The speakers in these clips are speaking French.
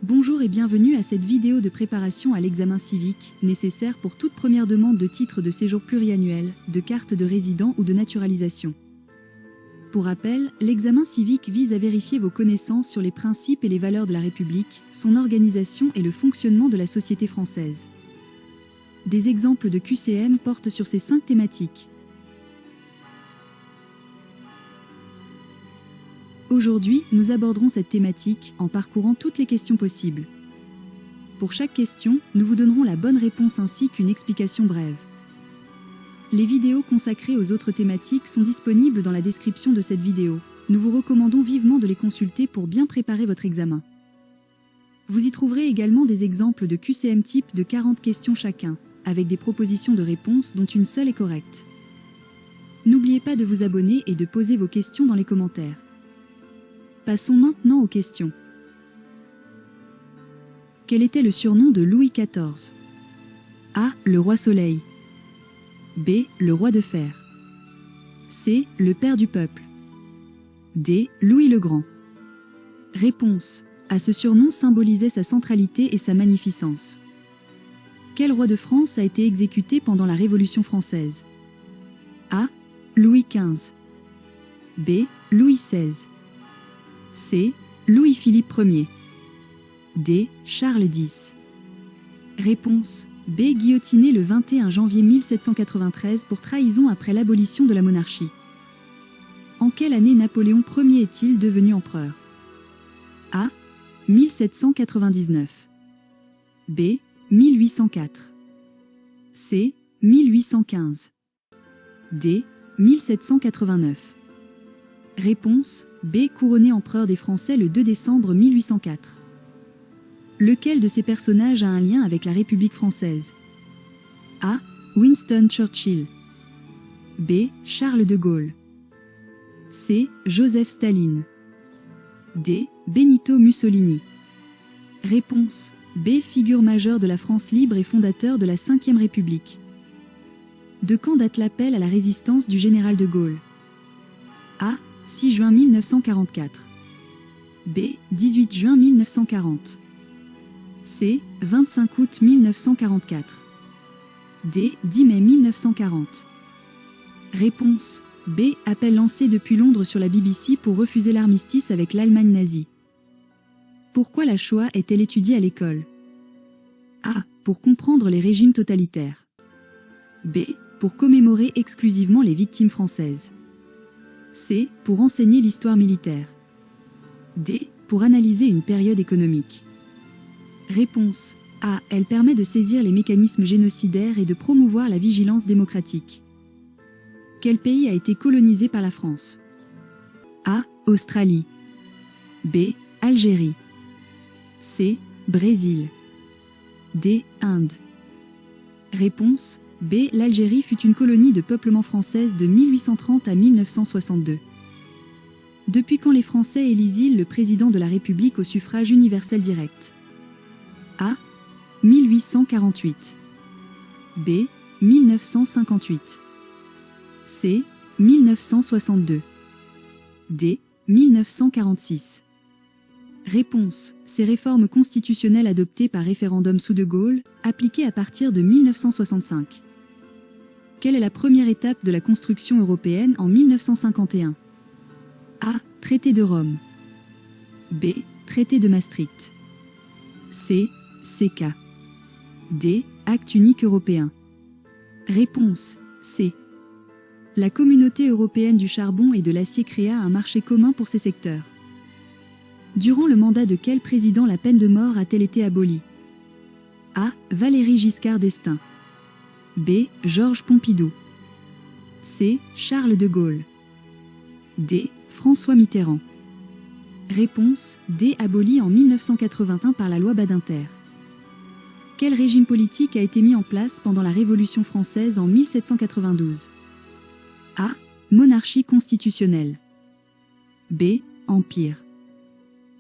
Bonjour et bienvenue à cette vidéo de préparation à l'examen civique, nécessaire pour toute première demande de titre de séjour pluriannuel, de carte de résident ou de naturalisation. Pour rappel, l'examen civique vise à vérifier vos connaissances sur les principes et les valeurs de la République, son organisation et le fonctionnement de la société française. Des exemples de QCM portent sur ces 5 thématiques. Aujourd'hui, nous aborderons cette thématique en parcourant toutes les questions possibles. Pour chaque question, nous vous donnerons la bonne réponse ainsi qu'une explication brève. Les vidéos consacrées aux autres thématiques sont disponibles dans la description de cette vidéo. Nous vous recommandons vivement de les consulter pour bien préparer votre examen. Vous y trouverez également des exemples de QCM type de 40 questions chacun, avec des propositions de réponses dont une seule est correcte. N'oubliez pas de vous abonner et de poser vos questions dans les commentaires. Passons maintenant aux questions. Quel était le surnom de Louis XIV? A. Le roi Soleil. B. Le roi de fer. C. Le père du peuple. D. Louis le Grand. Réponse. A. Ce surnom symbolisait sa centralité et sa magnificence. Quel roi de France a été exécuté pendant la Révolution française? A. Louis XV. B. Louis XVI. C. Louis-Philippe Ier. D. Charles X. Réponse. B. Guillotiné le 21 janvier 1793 pour trahison après l'abolition de la monarchie. En quelle année Napoléon Ier est-il devenu empereur? A. 1799. B. 1804. C. 1815. D. 1789. Réponse. B. Couronné empereur des Français le 2 décembre 1804. Lequel de ces personnages a un lien avec la République française? A. Winston Churchill. B. Charles de Gaulle. C. Joseph Staline. D. Benito Mussolini. Réponse. B. Figure majeure de la France libre et fondateur de la Ve République. De quand date l'appel à la résistance du général de Gaulle? A. 6 juin 1944. B. 18 juin 1940. C. 25 août 1944. D. 10 mai 1940. Réponse. B. Appel lancé depuis Londres sur la BBC pour refuser l'armistice avec l'Allemagne nazie. Pourquoi la Shoah est-elle étudiée à l'école? A. Pour comprendre les régimes totalitaires. B. Pour commémorer exclusivement les victimes françaises. C. Pour enseigner l'histoire militaire. D. Pour analyser une période économique. Réponse. A. Elle permet de saisir les mécanismes génocidaires et de promouvoir la vigilance démocratique. Quel pays a été colonisé par la France? A. Australie. B. Algérie. C. Brésil. D. Inde. Réponse. B. L'Algérie fut une colonie de peuplement française de 1830 à 1962. Depuis quand les Français élisent le président de la République au suffrage universel direct? A. 1848. B. 1958. C. 1962. D. 1946. Réponse. Ces réformes constitutionnelles adoptées par référendum sous De Gaulle, appliquées à partir de 1965. Quelle est la première étape de la construction européenne en 1951? A. Traité de Rome. B. Traité de Maastricht. C. CK. D. Acte unique européen. Réponse. C. La Communauté européenne du charbon et de l'acier créa un marché commun pour ces secteurs. Durant le mandat de quel président la peine de mort a-t-elle été abolie? A. Valéry Giscard d'Estaing. B. Georges Pompidou. C. Charles de Gaulle. D. François Mitterrand. Réponse. D. Abolie en 1981 par la loi Badinter. Quel régime politique a été mis en place pendant la Révolution française en 1792? A. Monarchie constitutionnelle. B. Empire.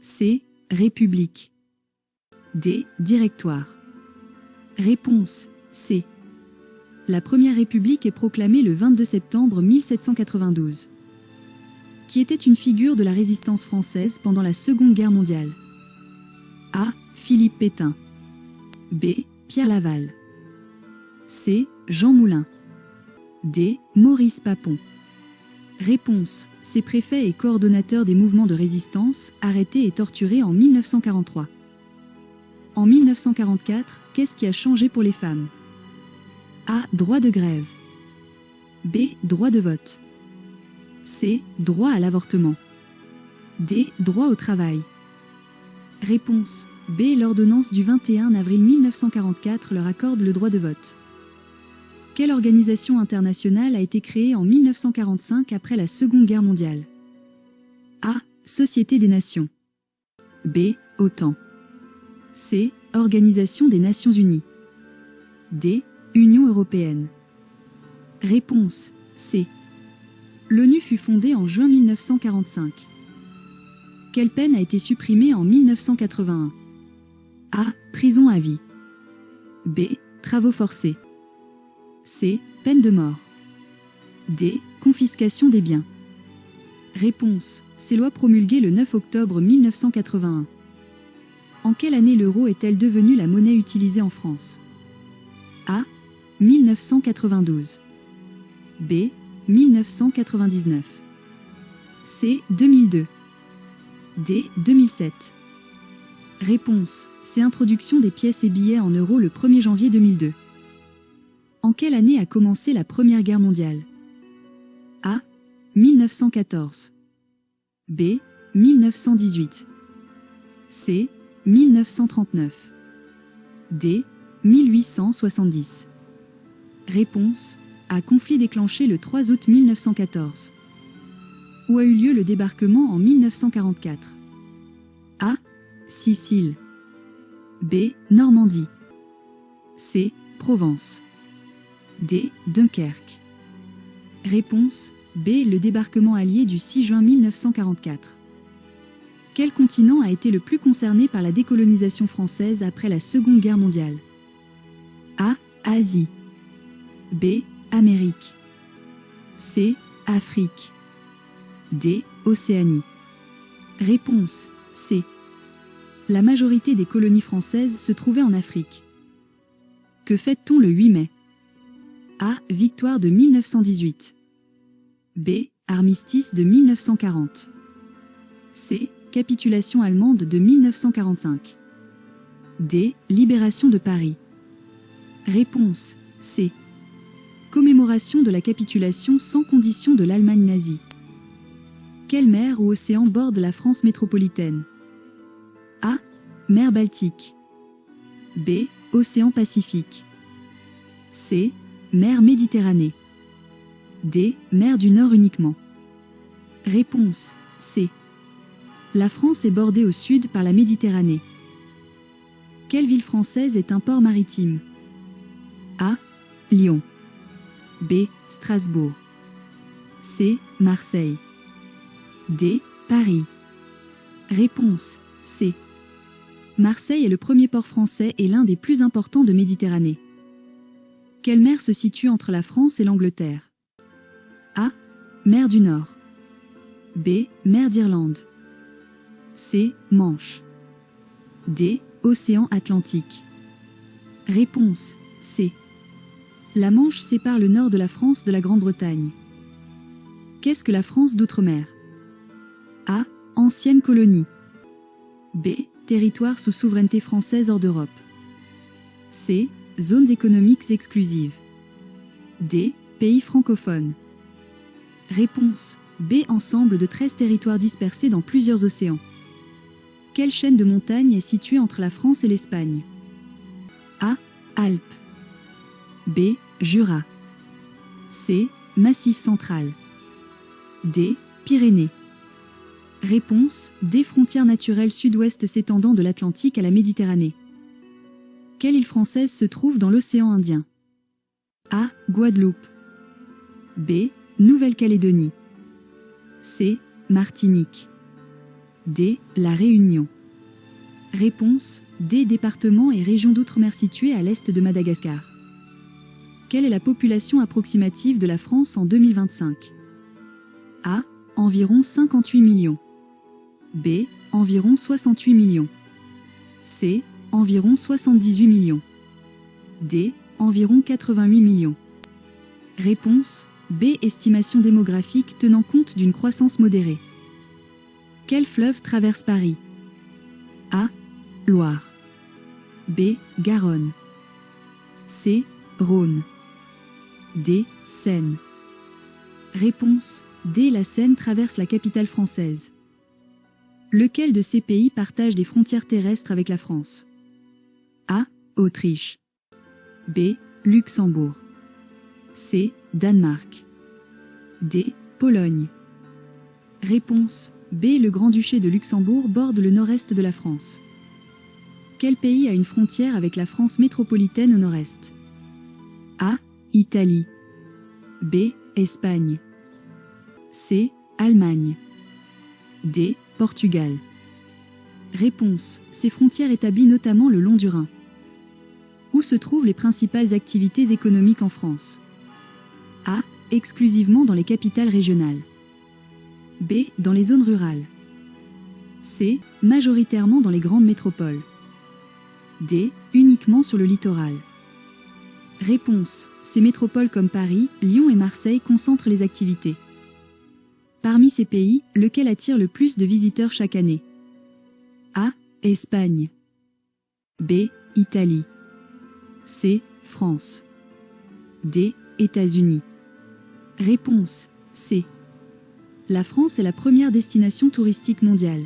C. République. D. Directoire. Réponse. C. La Première République est proclamée le 22 septembre 1792. Qui était une figure de la résistance française pendant la Seconde Guerre mondiale. A. Philippe Pétain. B. Pierre Laval. C. Jean Moulin. D. Maurice Papon. Réponse. Ces préfets et coordonnateurs des mouvements de résistance, arrêtés et torturés en 1943. En 1944, qu'est-ce qui a changé pour les femmes? A. Droit de grève. B. Droit de vote. C. Droit à l'avortement. D. Droit au travail. Réponse. B. L'ordonnance du 21 avril 1944 leur accorde le droit de vote. Quelle organisation internationale a été créée en 1945 après la Seconde Guerre mondiale? A. Société des Nations. B. OTAN. C. Organisation des Nations Unies. D. Union européenne. Réponse. C. L'ONU fut fondée en juin 1945. Quelle peine a été supprimée en 1981? A. Prison à vie. B. Travaux forcés. C. Peine de mort. D. Confiscation des biens. Réponse. Ces lois promulguées le 9 octobre 1981. En quelle année l'euro est-elle devenue la monnaie utilisée en France? A. 1992. B. 1999. C. 2002. D. 2007. Réponse. C'est introduction des pièces et billets en euros le 1er janvier 2002. En quelle année a commencé la Première Guerre mondiale? A. 1914. B. 1918. C. 1939. D. 1870. Réponse. A. Conflit déclenché le 3 août 1914. Où a eu lieu le débarquement en 1944? A. Sicile. B. Normandie. C. Provence. D. Dunkerque. Réponse. B. Le débarquement allié du 6 juin 1944. Quel continent a été le plus concerné par la décolonisation française après la Seconde Guerre mondiale? A. Asie. B. Amérique. C. Afrique. D. Océanie. Réponse. C. La majorité des colonies françaises se trouvaient en Afrique. Que fête-t-on le 8 mai? A. Victoire de 1918. B. Armistice de 1940. C. Capitulation allemande de 1945. D. Libération de Paris. Réponse. C. Commémoration de la capitulation sans condition de l'Allemagne nazie. Quelle mer ou océan borde la France métropolitaine? A. Mer Baltique. B. Océan Pacifique. C. Mer Méditerranée. D. Mer du Nord uniquement. Réponse. C. La France est bordée au sud par la Méditerranée. Quelle ville française est un port maritime? A. Lyon. B. Strasbourg. C. Marseille. D. Paris. Réponse. C. Marseille est le premier port français et l'un des plus importants de Méditerranée. Quelle mer se situe entre la France et l'Angleterre? A. Mer du Nord. B. Mer d'Irlande. C. Manche. D. Océan Atlantique. Réponse. C. La Manche sépare le nord de la France de la Grande-Bretagne. Qu'est-ce que la France d'outre-mer? A. Ancienne colonie. B. Territoire sous souveraineté française hors d'Europe. C. Zones économiques exclusives. D. Pays francophones. Réponse. B. Ensemble de 13 territoires dispersés dans plusieurs océans. Quelle chaîne de montagnes est située entre la France et l'Espagne? A. Alpes. B. Jura. C. Massif central. D. Pyrénées. Réponse. D. Frontières naturelles sud-ouest s'étendant de l'Atlantique à la Méditerranée. Quelle île française se trouve dans l'océan Indien? A. Guadeloupe. B. Nouvelle-Calédonie. C. Martinique. D. La Réunion. Réponse. D. Départements et régions d'outre-mer situés à l'est de Madagascar. Quelle est la population approximative de la France en 2025? A. Environ 58 millions. B. Environ 68 millions. C. Environ 78 millions. D. Environ 88 millions. Réponse B. Estimation démographique tenant compte d'une croissance modérée. Quel fleuve traverse Paris? A. Loire. B. Garonne. C. Rhône. D. Seine. Réponse D. La Seine traverse la capitale française. Lequel de ces pays partage des frontières terrestres avec la France? A. Autriche. B. Luxembourg. C. Danemark. D. Pologne. Réponse B. Le Grand-Duché de Luxembourg borde le nord-est de la France. Quel pays a une frontière avec la France métropolitaine au nord-est? A. Italie. B. Espagne. C. Allemagne. D. Portugal. Réponse. Ces frontières établies notamment le long du Rhin. Où se trouvent les principales activités économiques en France? A. Exclusivement dans les capitales régionales. B. Dans les zones rurales. C. Majoritairement dans les grandes métropoles. D. Uniquement sur le littoral. Réponse. Ces métropoles comme Paris, Lyon et Marseille concentrent les activités. Parmi ces pays, lequel attire le plus de visiteurs chaque année? A. Espagne. B. Italie. C. France. D. États-Unis. Réponse C. La France est la première destination touristique mondiale.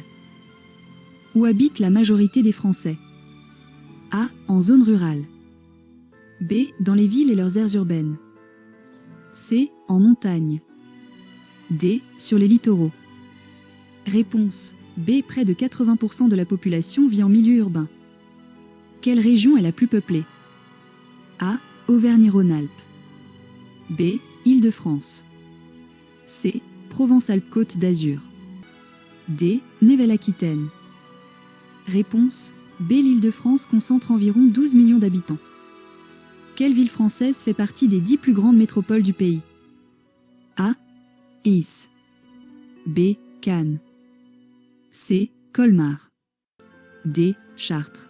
Où habite la majorité des Français? A. En zone rurale. B. Dans les villes et leurs aires urbaines. C. En montagne. D. Sur les littoraux. Réponse B. Près de 80% de la population vit en milieu urbain. Quelle région est la plus peuplée? A. Auvergne-Rhône-Alpes. B. Île-de-France. C. Provence-Alpes-Côte d'Azur. D. Nouvelle-Aquitaine. Réponse B. L'Île-de-France concentre environ 12 millions d'habitants. Quelle ville française fait partie des 10 plus grandes métropoles du pays? A. Nice. B. Cannes. C. Colmar. D. Chartres.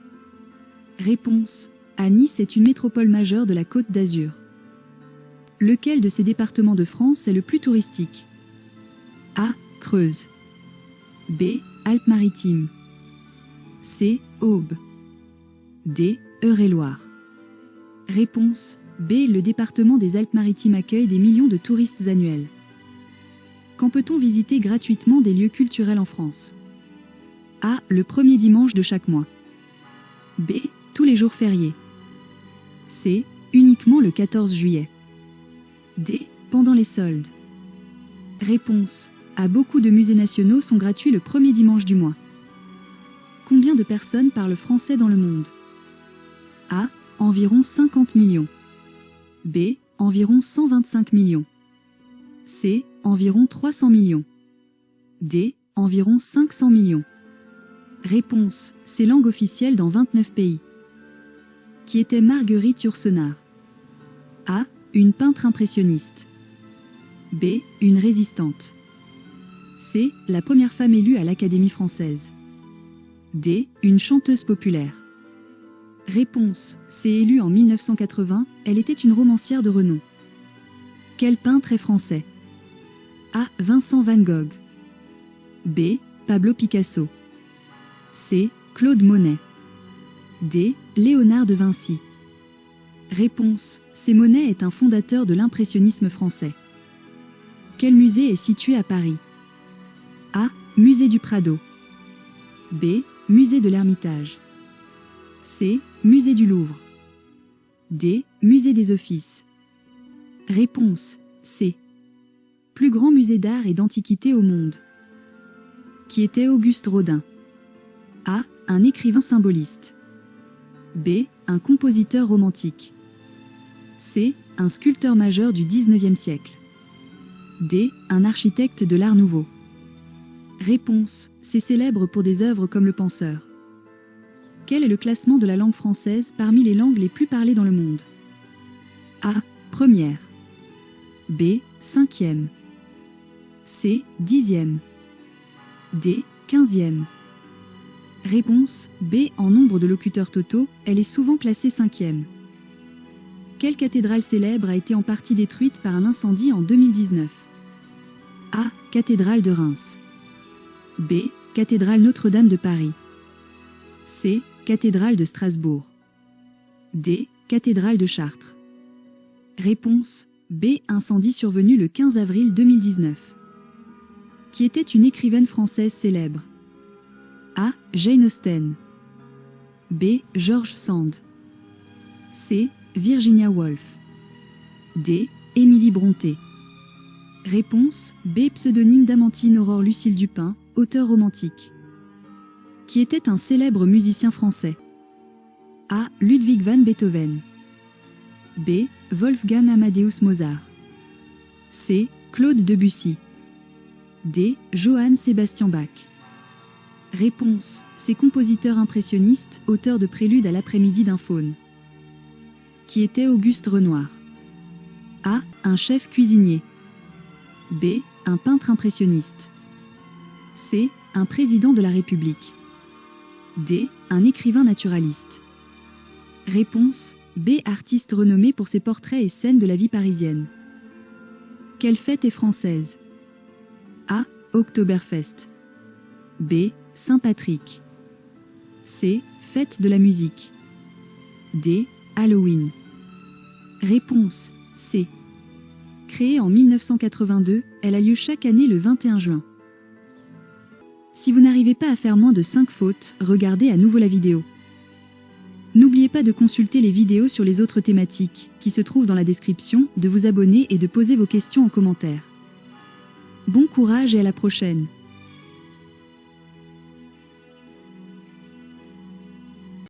Réponse A. Nice est une métropole majeure de la Côte d'Azur. Lequel de ces départements de France est le plus touristique? A. Creuse. B. Alpes-Maritimes. C. Aube. D. Eure-et-Loir. Réponse B. Le département des Alpes-Maritimes accueille des millions de touristes annuels. Quand peut-on visiter gratuitement des lieux culturels en France? A. Le premier dimanche de chaque mois. B. Tous les jours fériés. C. Uniquement le 14 juillet. D. Pendant les soldes. Réponse A. Beaucoup de musées nationaux sont gratuits le premier dimanche du mois. Combien de personnes parlent français dans le monde? A. Environ 50 millions. B. Environ 125 millions. C. Environ 300 millions. D. Environ 500 millions. Réponse C. Langue officielle dans 29 pays. Qui était Marguerite Yourcenar? A. Une peintre impressionniste. B. Une résistante. C. La première femme élue à l'Académie française. D. Une chanteuse populaire. Réponse C. Élue en 1980, elle était une romancière de renom. Quel peintre est français? A. Vincent van Gogh. B. Pablo Picasso. C. Claude Monet. D. Léonard de Vinci. Réponse C. Monet est un fondateur de l'impressionnisme français. Quel musée est situé à Paris? A. Musée du Prado. B. Musée de l'Ermitage. C. Musée du Louvre. D. Musée des Offices. Réponse C. Plus grand musée d'art et d'antiquité au monde. Qui était Auguste Rodin? A. Un écrivain symboliste. B. Un compositeur romantique. C. Un sculpteur majeur du XIXe siècle. D. Un architecte de l'Art nouveau. Réponse C. Célèbre pour des œuvres comme Le Penseur. Quel est le classement de la langue française parmi les langues les plus parlées dans le monde? A. Première. B. Cinquième. C. Dixième. D. 15e. Réponse B. En nombre de locuteurs totaux, elle est souvent classée 5e. Quelle cathédrale célèbre a été en partie détruite par un incendie en 2019? A. Cathédrale de Reims. B. Cathédrale Notre-Dame de Paris. C. Cathédrale de Strasbourg. D. Cathédrale de Chartres. Réponse B. Incendie survenu le 15 avril 2019. Qui était une écrivaine française célèbre? A. Jane Austen. B. George Sand. C. Virginia Woolf. D. Émilie Brontë. Réponse B. Pseudonyme d'Amantine Aurore Lucille Dupin, auteur romantique. Qui était un célèbre musicien français? A. Ludwig van Beethoven. B. Wolfgang Amadeus Mozart. C. Claude Debussy. D. Johann Sebastian Bach. Réponse C. Compositeur impressionniste, auteur de Prélude à l'après-midi d'un faune. Qui était Auguste Renoir? A. Un chef cuisinier. B. Un peintre impressionniste. C. Un président de la République. D. Un écrivain naturaliste. Réponse B. Artiste renommé pour ses portraits et scènes de la vie parisienne. Quelle fête est française? A. Oktoberfest. B. Saint-Patrick. C. Fête de la musique. D. Halloween. Réponse C. Créée en 1982, elle a lieu chaque année le 21 juin. Si vous n'arrivez pas à faire moins de 5 fautes, regardez à nouveau la vidéo. N'oubliez pas de consulter les vidéos sur les autres thématiques, qui se trouvent dans la description, de vous abonner et de poser vos questions en commentaire. Bon courage et à la prochaine!